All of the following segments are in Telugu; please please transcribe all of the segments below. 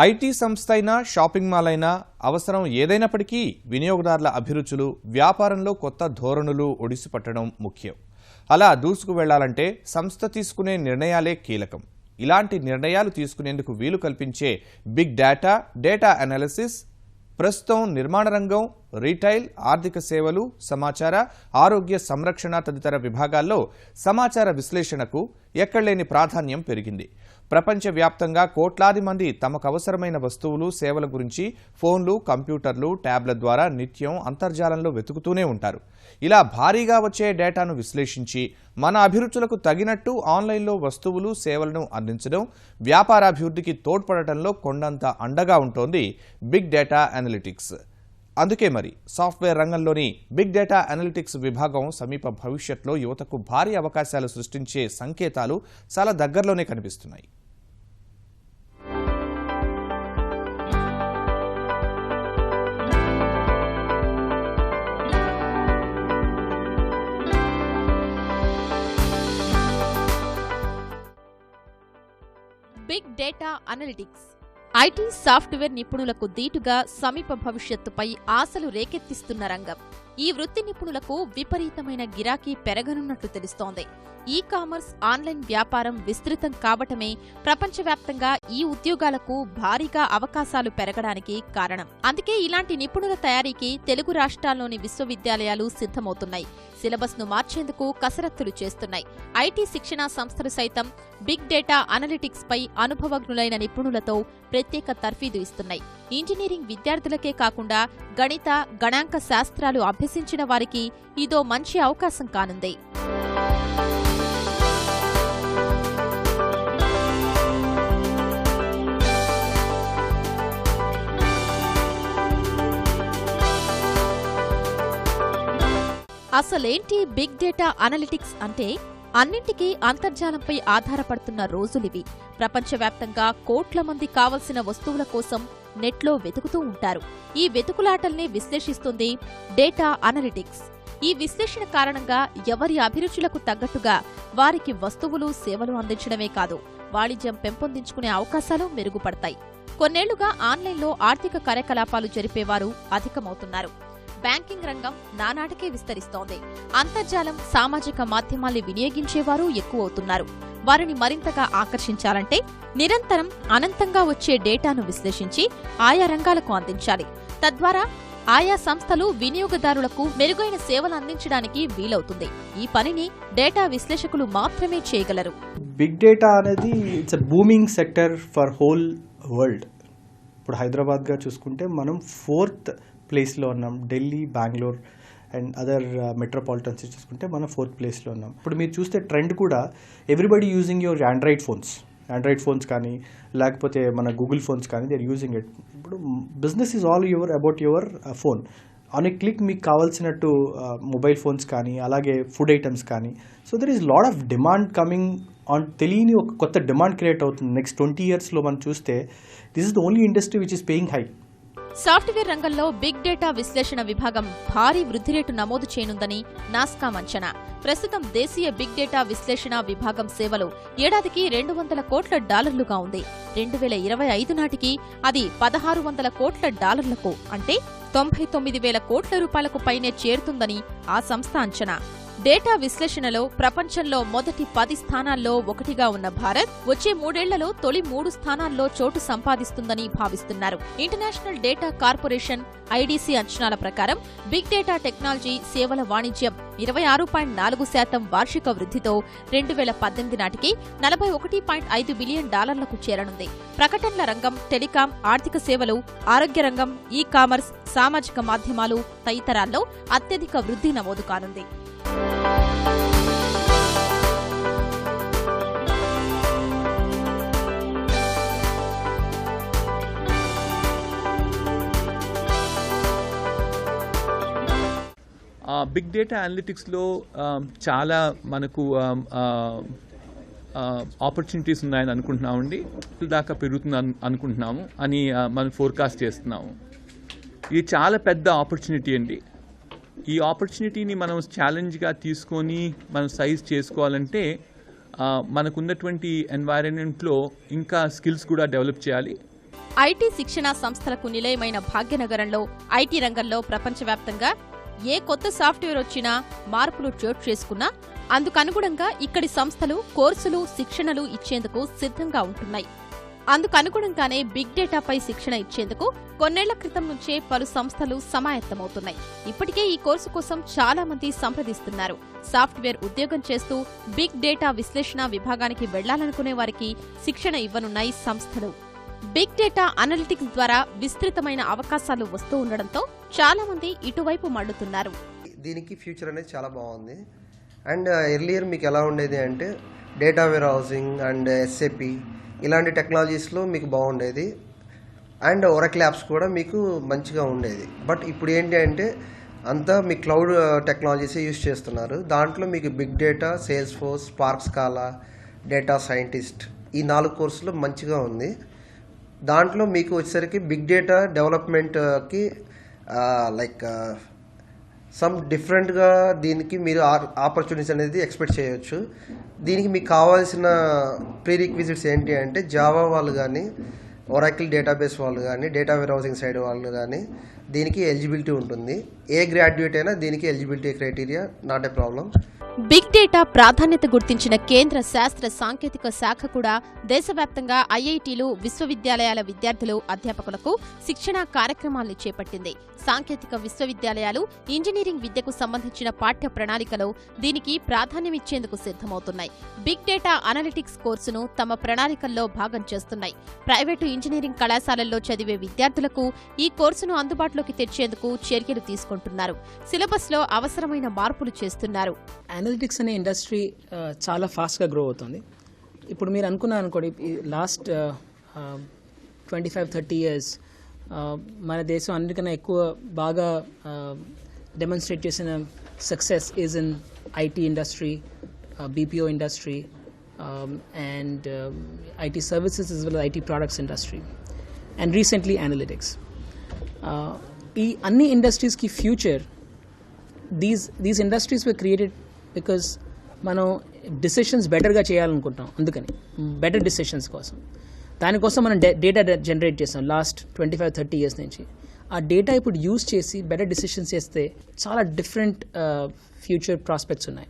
ఐటీ సంస్థ అయినా షాపింగ్ మాల్ అయినా అవసరం ఏదైనప్పటికీ వినియోగదారుల అభిరుచులు వ్యాపారంలో కొత్త ధోరణులు ఒడిసిపట్టడం ముఖ్యం. అలా దూసుకు వెళ్లాలంటే సంస్థ తీసుకునే నిర్ణయాలే కీలకం. ఇలాంటి నిర్ణయాలు తీసుకునేందుకు వీలు కల్పించే బిగ్ డేటా, డేటా అనాలిసిస్ ప్రస్తుతం నిర్మాణ రంగం, రీటైల్, ఆర్థిక సేవలు, సమాచార, ఆరోగ్య సంరక్షణ తదితర విభాగాల్లో సమాచార విశ్లేషణకు ఎక్కడలేని ప్రాధాన్యం పెరిగింది. ప్రపంచవ్యాప్తంగా కోట్లాది మంది తమకు అవసరమైన వస్తువులు, సేవల గురించి ఫోన్లు, కంప్యూటర్లు, ట్యాబ్ల ద్వారా నిత్యం అంతర్జాలంలో వెతుకుతూనే ఉంటారు. ఇలా భారీగా వచ్చే డేటాను విశ్లేషించి మన అభిరుచులకు తగినట్టు ఆన్లైన్లో వస్తువులు, సేవలను అందించడం వ్యాపారాభివృద్ధికి తోడ్పడటంలో కొండంత అండగా ఉంటోంది బిగ్ డేటా అనలిటిక్స్. అందుకే మరి సాఫ్ట్వేర్ రంగంలోని బిగ్ డేటా అనలిటిక్స్ విభాగం సమీప భవిష్యత్తులో యువతకు భారీ అవకాశాలు సృష్టించే సంకేతాలు చాలా దగ్గరలోనే కనిపిస్తున్నాయి. Big data analytics IT software నిపుణులకు దీటుగా సమీప భవిష్యత్తుపై ఆశలు రేకెత్తిస్తున్న రంగం. ఈ వృత్తి నిపుణులకు విపరీతమైన గిరాకీ పెరగనున్నట్లు తెలుస్తోంది. ఈ కామర్స్, ఆన్లైన్ వ్యాపారం విస్తృతం కావటమే ప్రపంచవ్యాప్తంగా ఈ ఉద్యోగాలకు భారీగా అవకాశాలు పెరగడానికి కారణం. అందుకే ఇలాంటి నిపుణుల తయారీకి తెలుగు రాష్ట్రాల్లోని విశ్వవిద్యాలయాలు సిద్ధమవుతున్నాయి. సిలబస్ ను మార్చేందుకు కసరత్తులు చేస్తున్నాయి. ఐటీ శిక్షణా సంస్థలు సైతం బిగ్ డేటా అనలిటిక్స్ పై అనుభవజ్ఞులైన నిపుణులతో ప్రత్యేక తర్ఫీదు ఇస్తున్నాయి. ఇంజనీరింగ్ విద్యార్థులకే కాకుండా గణిత, గణాంక శాస్త్రాలు అభ్యసించిన వారికి ఇదో మంచి అవకాశం కానుంది. అసలేంటి బిగ్ డేటా అనలిటిక్స్ అంటే? అన్నింటికీ అంతర్జాలంపై ఆధారపడుతున్న రోజులివి. ప్రపంచవ్యాప్తంగా కోట్ల మంది కావలసిన వస్తువుల కోసం నెట్లో వెతుకుతూ ఉంటారు. ఈ వెతుకులాటల్ని విశ్లేషిస్తుంది డేటా అనలిటిక్స్. ఈ విశ్లేషణ కారణంగా ఎవరి అభిరుచులకు తగ్గట్టుగా వారికి వస్తువులు, సేవలు అందించడమే కాదు, వాణిజ్యం పెంపొందించుకునే అవకాశాలు మెరుగుపడతాయి. కొన్నేళ్లుగా ఆన్లైన్లో ఆర్థిక కార్యకలాపాలు జరిపేవారు అధికమవుతున్నారు. బ్యాంకింగ్ రంగం నానాటికే విస్తరిస్తోంది. అంతర్జాలం, సామాజిక మాధ్యమాల్ని వినియోగించేవారు ఎక్కువవుతున్నారు. వారిని మరింతగా ఆకర్షించాలంటే నిరంతరం అనంతంగా వచ్చే డేటాను విశ్లేషించి ఆయా రంగాలకు అందించాలి. తద్వారా ఆయా సంస్థలు వినియోగదారులకు మెరుగైన సేవలు అందించడానికి వీలవుతుంది. ఈ పనిని డేటా విశ్లేషకులు మాత్రమే చేయగలరు. బిగ్ డేటా అనేది it's a booming sector for whole world. ఇప్పుడు హైదరాబాద్గా చూసుకుంటే మనం 4th ప్లేస్లో ఉన్నాం. Delhi, Bengaluru and other metropolitan cities చూసుకుంటే మనం 4th ప్లేస్లో ఉన్నాం. ఇప్పుడు మీరు చూస్తే ట్రెండ్ కూడా everybody using your android phones కానీ లేకపోతే మన గూగుల్ ఫోన్స్ కానీ దే ఆర్ యూజింగ్ ఇట్. ఇప్పుడు business is all about your phone. On a click మీకు కావాల్సినట్టు మొబైల్ ఫోన్స్ కానీ అలాగే ఫుడ్ ఐటమ్స్ కానీ. So there is lot of demand coming on. తెలియని ఒక కొత్త డిమాండ్ క్రియేట్ అవుతుంది. నెక్స్ట్ 20 yearsలో మనం చూస్తే this is the only industry which is paying high. Software రంగంలో బిగ్ డేటా విశ్లేషణ విభాగం భారీ వృద్ధి రేటు నమోదు చేయనుందని నాస్కామ్ అంచనా. ప్రస్తుతం దేశీయ బిగ్ డేటా విశ్లేషణ విభాగం సేవలు ఏడాదికి $200 కోట్ల ఉంది. 2025 నాటికి అది $1,600 కోట్ల, అంటే 99,000 కోట్ల రూపాయలకు పైనే చేరుతుందని ఆ సంస్థ అంచనా. డేటా విశ్లేషణలో ప్రపంచంలో మొదటి 10 స్థానాల్లో ఒకటిగా ఉన్న భారత్ వచ్చే 3 ఏళ్లలో తొలి 3 స్థానాల్లో చోటు సంపాదిస్తుందని భావిస్తున్నారు. ఇంటర్నేషనల్ డేటా కార్పొరేషన్ ఐడీసీ అంచనాల ప్రకారం బిగ్ డేటా టెక్నాలజీ సేవల వాణిజ్యం 26.4% వార్షిక వృద్ధితో 2018 నాటికి $41.5 బిలియన్ చేరనుంది. ప్రకటనల రంగం, టెలికాం, ఆర్థిక సేవలు, ఆరోగ్య రంగం, ఈ కామర్స్, సామాజిక మాధ్యమాలు తదితరాల్లో అత్యధిక వృద్ధి నమోదు కానుంది. బిగ్ డేటా అనలిటిక్స్లో చాలా మనకు ఆపర్చునిటీస్ ఉన్నాయని అనుకుంటున్నామండి. దాకా పెరుగుతుంది అనుకుంటున్నాము అని మనం ఫోర్కాస్ట్ చేస్తున్నాము. ఇది చాలా పెద్ద ఆపర్చునిటీ అండి. ఈ ఆపర్చునిటీని మనం ఛాలెంజ్గా తీసుకొని మనం సైజ్ చేసుకోవాలంటే మనకున్నటువంటి ఎన్వైరన్మెంట్లో ఇంకా స్కిల్స్ కూడా డెవలప్ చేయాలి. ఐటీ శిక్షణా సంస్థలకు నిలయమైన భాగ్యనగరంలో ఐటీ రంగంలో ప్రపంచవ్యాప్తంగా ఏ కొత్త సాఫ్ట్వేర్ వచ్చినా మార్పులు చోటు చేసుకున్నా అందుకనుగుణంగా ఇక్కడి సంస్థలు కోర్సులు శిక్షణలు ఇచ్చేందుకు సిద్ధంగా ఉంటున్నాయి. అందుకనుగుణంగానే బిగ్ డేటాపై శిక్షణ ఇచ్చేందుకు కొన్నేళ్ల క్రితం నుంచే పలు సంస్థలు సమాయత్తమవుతున్నాయి. ఇప్పటికే ఈ కోర్సు కోసం చాలా మంది సంప్రదిస్తున్నారు. సాఫ్ట్వేర్ ఉద్యోగం చేస్తూ బిగ్ డేటా విశ్లేషణ విభాగానికి వెళ్లాలనుకునే వారికి శిక్షణ ఇవ్వనున్నాయి సంస్థలు. బిగ్ డేటా అనలిటిక్స్ ద్వారా విస్తృతమైన అవకాశాలు వస్తూ ఉండడంతో చాలా మంది ఇటువైపు మళ్లుతున్నారు. దీనికి ఫ్యూచర్ అనేది చాలా బాగుంది. అండ్ ఎర్లియర్ మీకు ఎలా ఉండేది అంటే data warehousing and SAP ఇలాంటి టెక్నాలజీస్లో మీకు బాగుండేది. అండ్ ఒరాకిల్ యాప్స్ కూడా మీకు మంచిగా ఉండేది. బట్ ఇప్పుడు ఏంటి అంటే అంతా మీ క్లౌడ్ టెక్నాలజీసే యూజ్ చేస్తున్నారు. దాంట్లో మీకు big data, Salesforce, Spark Scala, data scientist ఈ 4 కోర్సులు మంచిగా ఉంది. దాంట్లో మీకు వచ్చేసరికి బిగ్ డేటా డెవలప్మెంట్కి సమ్ డిఫరెంట్గా దీనికి మీరు ఆపర్చునిటీస్ అనేది ఎక్స్పెక్ట్ చేయొచ్చు. దీనికి మీకు కావాల్సిన ప్రీరిక్విజిట్స్ ఏంటి అంటే జావా వాళ్ళు కానీ, ఒరాకిల్ డేటాబేస్ వాళ్ళు కానీ, డేటా వేర్ హౌసింగ్ సైడ్ వాళ్ళు కానీ దీనికి ఎలిజిబిలిటీ ఉంటుంది. ఏ గ్రాడ్యుయేట్ అయినా దీనికి eligibility criteria not a problem. Big data ప్రాధాన్యత గుర్తించిన కేంద్ర శాస్త్ర సాంకేతిక శాఖ కూడా దేశవ్యాప్తంగా ఐఐటీలు, విశ్వవిద్యాలయాల విద్యార్థులు, అధ్యాపకులకు శిక్షణా కార్యక్రమాల్ని చేపట్టింది. సాంకేతిక విశ్వవిద్యాలయాలు ఇంజనీరింగ్ విద్యకు సంబంధించిన పాఠ్య ప్రణాళికలో దీనికి ప్రాధాన్యమిచ్చేందుకు సిద్ధమవుతున్నాయి. బిగ్ డేటా అనలిటిక్స్ కోర్సును తమ ప్రణాళికల్లో భాగం చేస్తున్నాయి. ప్రైవేటు ఇంజనీరింగ్ కళాశాలల్లో చదివే విద్యార్థులకు ఈ కోర్సును అందుబాటులోకి తెచ్చేందుకు చర్యలు తీసుకుంటున్నారు. సిలబస్లో అవసరమైన మార్పులు చేస్తున్నారు. అనలిటిక్స్ అనే ఇండస్ట్రీ చాలా ఫాస్ట్గా గ్రో అవుతుంది. ఇప్పుడు మీరు అనుకున్నారు అనుకోండి, లాస్ట్ 25-30 ఇయర్స్ మన దేశం అన్నిటికన్నా ఎక్కువ బాగా డెమాన్స్ట్రేట్ చేసిన success is in IT industry, BPO industry and IT services as well as IT products industry and recently analytics. ఈ అన్ని ఇండస్ట్రీస్కి future these industries were created because మనం డిసిషన్స్ బెటర్గా చేయాలనుకుంటాం. అందుకని బెటర్ డిసిషన్స్ కోసం దానికోసం మనం డేటా జనరేట్ చేస్తాం లాస్ట్ 25-30 ఇయర్స్ నుంచి. ఆ డేటా ఇప్పుడు యూజ్ చేసి బెటర్ డిసిషన్స్ చేస్తే చాలా డిఫరెంట్ ఫ్యూచర్ ప్రాస్పెక్ట్స్ ఉన్నాయి.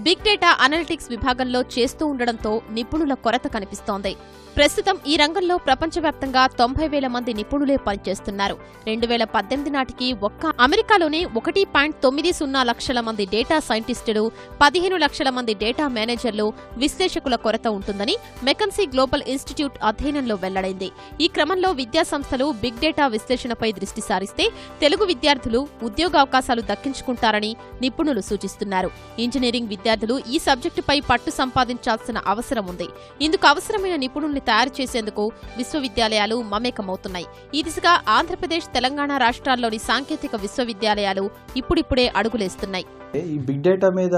బిగ్ డేటా అనలిటిక్స్ విభాగంలో చేస్తూ ఉండడంతో నిపుణుల కొరత కనిపిస్తోంది. ప్రస్తుతం ఈ రంగంలో ప్రపంచవ్యాప్తంగా 90,000 మంది నిపుణులే పనిచేస్తున్నారు. 2018 నాటికి ఒక్క అమెరికాలోనే 1.90 లక్షల మంది డేటా సైంటిస్టులు, 15 లక్షల మంది డేటా మేనేజర్లు, విశ్లేషకుల కొరత ఉంటుందని మెకన్సీ గ్లోబల్ ఇన్స్టిట్యూట్ అధ్యయనంలో వెల్లడైంది. ఈ క్రమంలో విద్యాసంస్థలు బిగ్ డేటా విశ్లేషణపై దృష్టి సారిస్తే తెలుగు విద్యార్థులు ఉద్యోగావకాశాలు దక్కించుకుంటారని నిపుణులు సూచిస్తున్నారు. ఇంజనీరింగ్ విద్యార్థులు ఈ సబ్జెక్టుపై పట్టు సంపాదించాల్సిన అవసరం ఉంది. ఇందుకు అవసరమైన నిపుణుల్ని తయారు చేసేందుకు విశ్వవిద్యాలయాలు మమేకమవుతున్నాయి. ఈ దిశగా ఆంధ్రప్రదేశ్, తెలంగాణ రాష్ట్రాల్లోని సాంకేతిక విశ్వవిద్యాలయాలు ఇప్పుడిప్పుడే అడుగులేస్తున్నాయి. ఈ బిగ్ డేటా మీద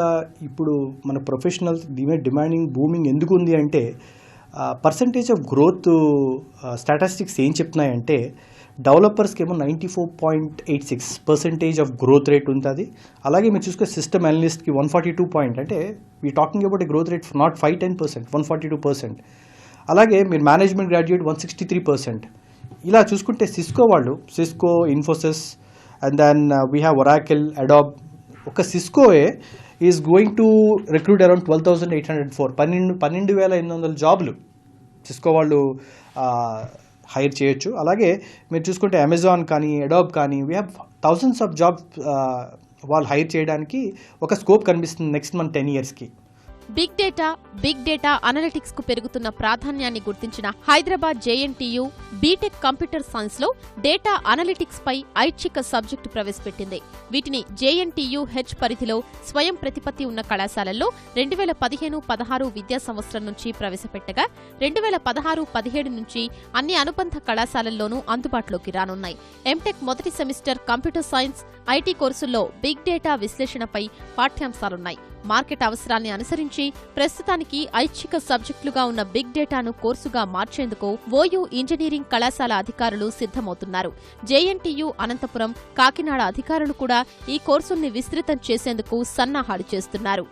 ఇప్పుడు మన ప్రొఫెషనల్స్ డిమాండింగ్ బూమింగ్ ఎందుకు ఉంది అంటే పర్సంటేజ్ ఆఫ్ గ్రోత్ స్టాటిస్టిక్స్ ఏం చెప్తున్నాయంటే డెవలపర్స్కి ఏమో 94.86% ఆఫ్ గ్రోత్ రేట్ ఉంటుంది. అలాగే మీరు చూసుకునే సిస్టమ్ అనలిస్ట్కి 142 అంటే we talking about a growth rate not 5-10%, 142%. అలాగే మీరు మేనేజ్మెంట్ గ్రాడ్యుయేట్ 163%. ఇలా చూసుకుంటే Cisco, Infosys and then we have Oracle, Adobe. ఒక సిస్కోయే is going to recruit around 12,804 12,800 జాబ్లు సిస్కో వాళ్ళు హైర్ చేయొచ్చు. అలాగే మీరు చూసుకుంటే అమెజాన్ కానీ, అడాబ్ కానీ we have thousands of jobs వాళ్ళు హైర్ చేయడానికి ఒక స్కోప్ కనిపిస్తుంది నెక్స్ట్ మంత్ 10 ఇయర్స్కి. బిగ్ డేటా అనలిటిక్స్ కు పెరుగుతున్న ప్రాధాన్యాన్ని గుర్తించిన Hyderabad JNTU BTech computer science లో డేటా అనలిటిక్స్ పై ఐచ్ఛిక సబ్జెక్టు ప్రవేశపెట్టింది. వీటిని JNTU-H పరిధిలో స్వయం ప్రతిపత్తి ఉన్న కళాశాలల్లో 2015-16 విద్యా సంవత్సరం నుంచి ప్రవేశపెట్టగా 2016-17 నుంచి అన్ని అనుబంధ కళాశాలల్లోనూ అందుబాటులోకి రానున్నాయి. ఎంటెక్ మొదటి సెమిస్టర్ కంప్యూటర్ సైన్స్, IT కోర్సుల్లో బిగ్ డేటా విశ్లేషణపై పాఠ్యాంశాలున్నాయి. మార్కెట్ అవసరాల్ని అనుసరించి ప్రస్తుతానికి ఐచ్ఛిక సబ్జెక్టులుగా ఉన్న బిగ్ డేటాను కోర్సుగా మార్చేందుకు ఓయూ ఇంజనీరింగ్ కళాశాల అధికారులు సిద్ధమవుతున్నారు. JNTU అనంతపురం, కాకినాడ అధికారులు కూడా ఈ కోర్సుల్ని విస్తృతం చేసేందుకు సన్నాహాలు చేస్తున్నారు.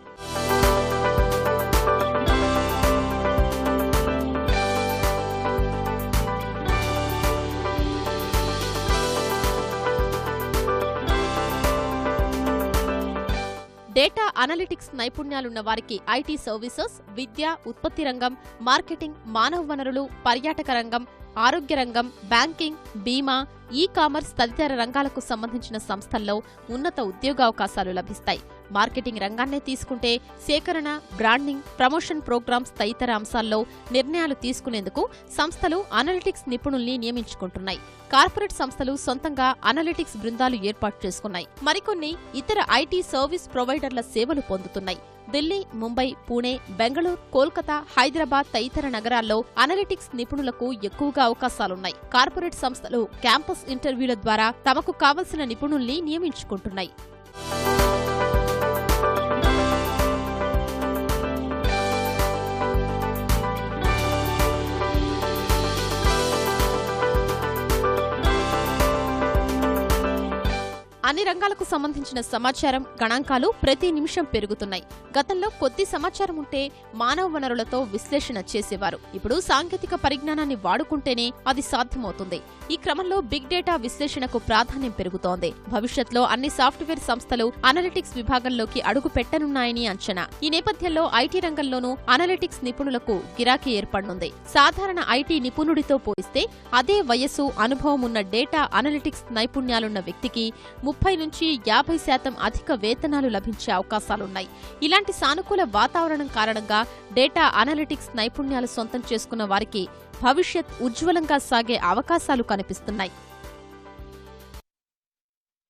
డేటా అనలిటిక్స్ నైపుణ్యాలున్న వారికి ఐటీ సర్వీసెస్, విద్య, ఉత్పత్తి రంగం, మార్కెటింగ్, మానవ వనరులు, పర్యాటక రంగం, ఆరోగ్య రంగం, బ్యాంకింగ్, బీమా, ఈ-కామర్స్ తదితర రంగాలకు సంబంధించిన సంస్థల్లో ఉన్నత ఉద్యోగావకాశాలు లభిస్తాయి. మార్కెటింగ్ రంగాన్నే తీసుకుంటే సేకరణ, బ్రాండింగ్, ప్రమోషన్ ప్రోగ్రామ్స్ తదితర అంశాల్లో నిర్ణయాలు తీసుకునేందుకు సంస్థలు అనలిటిక్స్ నిపుణుల్ని నియమించుకుంటున్నాయి. కార్పొరేట్ సంస్థలు సొంతంగా అనలిటిక్స్ బృందాలు ఏర్పాటు చేసుకున్నాయి. మరికొన్ని ఇతర ఐటీ సర్వీస్ ప్రొవైడర్ల సేవలు పొందుతున్నాయి. ఢిల్లీ, ముంబై, పూణే, బెంగళూరు, కోల్కతా, హైదరాబాద్ తదితర నగరాల్లో అనలిటిక్స్ నిపుణులకు ఎక్కువగా అవకాశాలున్నాయి. కార్పొరేట్ సంస్థలు క్యాంపస్ ఇంటర్వ్యూల ద్వారా తమకు కావలసిన నిపుణుల్ని నియమించుకుంటున్నాయి. అన్ని రంగాలకు సంబంధించిన సమాచారం, గణాంకాలు ప్రతి నిమిషం పెరుగుతున్నాయి. గతంలో కొద్ది సమాచారం ఉంటే మానవ వనరులతో విశ్లేషణ చేసేవారు. ఇప్పుడు సాంకేతిక పరిజ్ఞానాన్ని వాడుకుంటేనే అది సాధ్యమవుతుంది. ఈ క్రమంలో బిగ్ డేటా విశ్లేషణకు ప్రాధాన్యం పెరుగుతోంది. భవిష్యత్తులో అన్ని సాఫ్ట్వేర్ సంస్థలు అనలిటిక్స్ విభాగంలోకి అడుగు పెట్టనున్నాయని అంచనా. ఈ నేపథ్యంలో ఐటీ రంగంలోనూ అనలిటిక్స్ నిపుణులకు గిరాకీ ఏర్పడనుంది. సాధారణ ఐటీ నిపుణుడితో పోలిస్తే అదే వయస్సు, అనుభవం ఉన్న డేటా అనలిటిక్స్ నైపుణ్యాలున్న వ్యక్తికి 30 నుంచి 50% అధిక వేతనాలు లభించే అవకాశాలున్నాయి. ఇలాంటి సానుకూల వాతావరణం కారణంగా డేటా అనలిటిక్స్ నైపుణ్యాలు సొంతం చేసుకున్న వారికి భవిష్యత్ ఉజ్వలంగా సాగే అవకాశాలు కనిపిస్తున్నాయి.